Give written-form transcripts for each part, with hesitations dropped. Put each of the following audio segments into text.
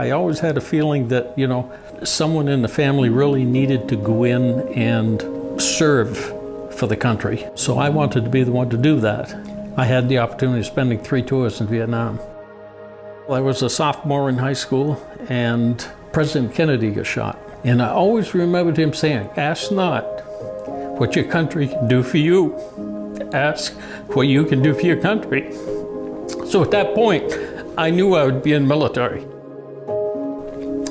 I always had a feeling that, someone in the family really needed to go in and serve for the country. So I wanted to be the one to do that. I had the opportunity of spending 3 tours in Vietnam. I was a sophomore in high school and President Kennedy got shot. And I always remembered him saying, "Ask not what your country can do for you. Ask what you can do for your country." So at that point, I knew I would be in the military.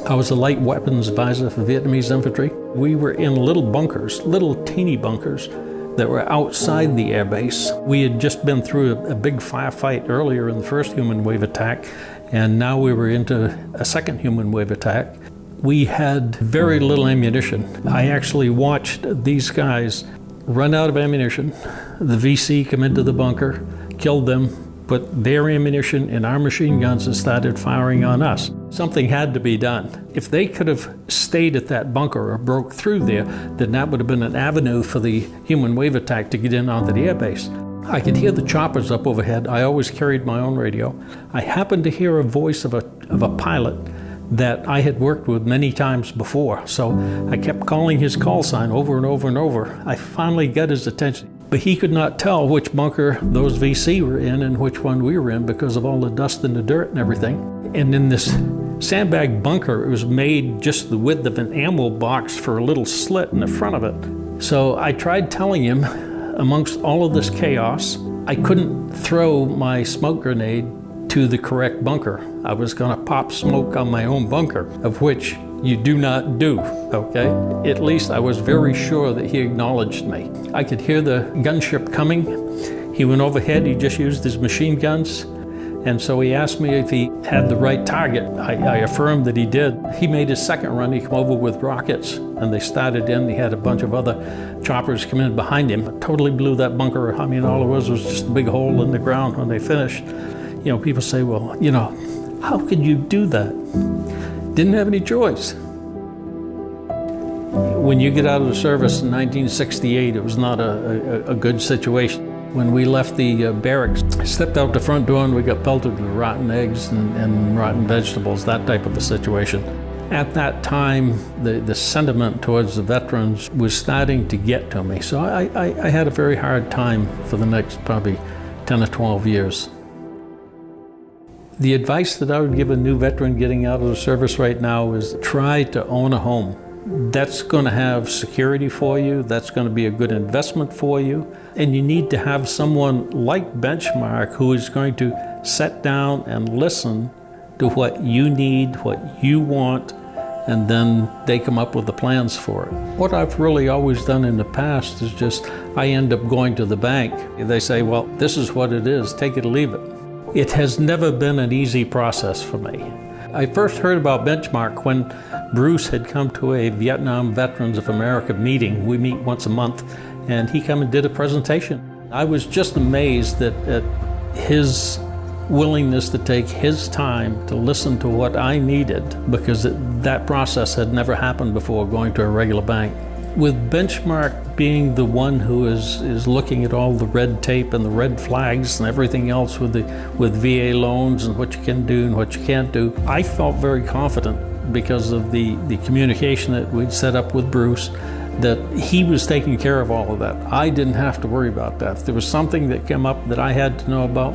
I was a light weapons advisor for Vietnamese infantry. We were in little bunkers, little teeny bunkers that were outside the air base. We had just been through a big firefight earlier in the first human wave attack, and now we were into a second human wave attack. We had very little ammunition. I actually watched these guys run out of ammunition. The VC come into the bunker, killed them, put their ammunition in our machine guns and started firing on us. Something had to be done. If they could have stayed at that bunker or broke through there, then that would have been an avenue for the human wave attack to get in onto the airbase. I could hear the choppers up overhead. I always carried my own radio. I happened to hear a voice of a pilot that I had worked with many times before. So I kept calling his call sign over and over and over. I finally got his attention. But he could not tell which bunker those VC were in and which one we were in because of all the dust and the dirt and everything. And in this sandbag bunker, it was made just the width of an ammo box for a little slit in the front of it. So I tried telling him, amongst all of this chaos, I couldn't throw my smoke grenade to the correct bunker. I was gonna pop smoke on my own bunker, of which you do not do, okay? At least I was very sure that he acknowledged me. I could hear the gunship coming. He went overhead, he just used his machine guns. And so he asked me if he had the right target. I affirmed that he did. He made his second run, he came over with rockets and they started in. He had a bunch of other choppers come in behind him. Totally blew that bunker. I mean, all it was just a big hole in the ground when they finished. People say, well, how could you do that? Didn't have any choice. When you get out of the service in 1968, it was not a good situation. When we left the barracks, I stepped out the front door and we got pelted with rotten eggs and rotten vegetables, that type of a situation. At that time, the sentiment towards the veterans was starting to get to me. So I had a very hard time for the next probably 10 or 12 years. The advice that I would give a new veteran getting out of the service right now is try to own a home. That's going to have security for you. That's going to be a good investment for you. And you need to have someone like Benchmark who is going to sit down and listen to what you need, what you want, and then they come up with the plans for it. What I've really always done in the past is just, I end up going to the bank. They say, well, this is what it is, take it or leave it. It has never been an easy process for me. I first heard about Benchmark when Bruce had come to a Vietnam Veterans of America meeting. We meet once a month, and he came and did a presentation. I was just amazed at his willingness to take his time to listen to what I needed, because that process had never happened before going to a regular bank. With Benchmark being the one who is looking at all the red tape and the red flags and everything else with VA loans and what you can do and what you can't do, I felt very confident because of the communication that we'd set up with Bruce, that he was taking care of all of that. I didn't have to worry about that. If there was something that came up that I had to know about,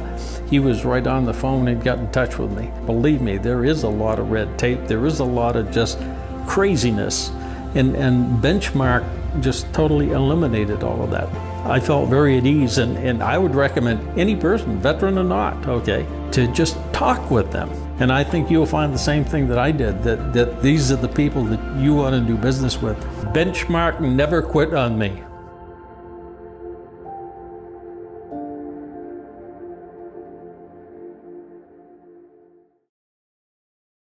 he was right on the phone and got in touch with me. Believe me, there is a lot of red tape. There is a lot of just craziness. And Benchmark just totally eliminated all of that. I felt very at ease, and I would recommend any person, veteran or not, okay, to just talk with them. And I think you'll find the same thing that I did, that these are the people that you want to do business with. Benchmark never quit on me.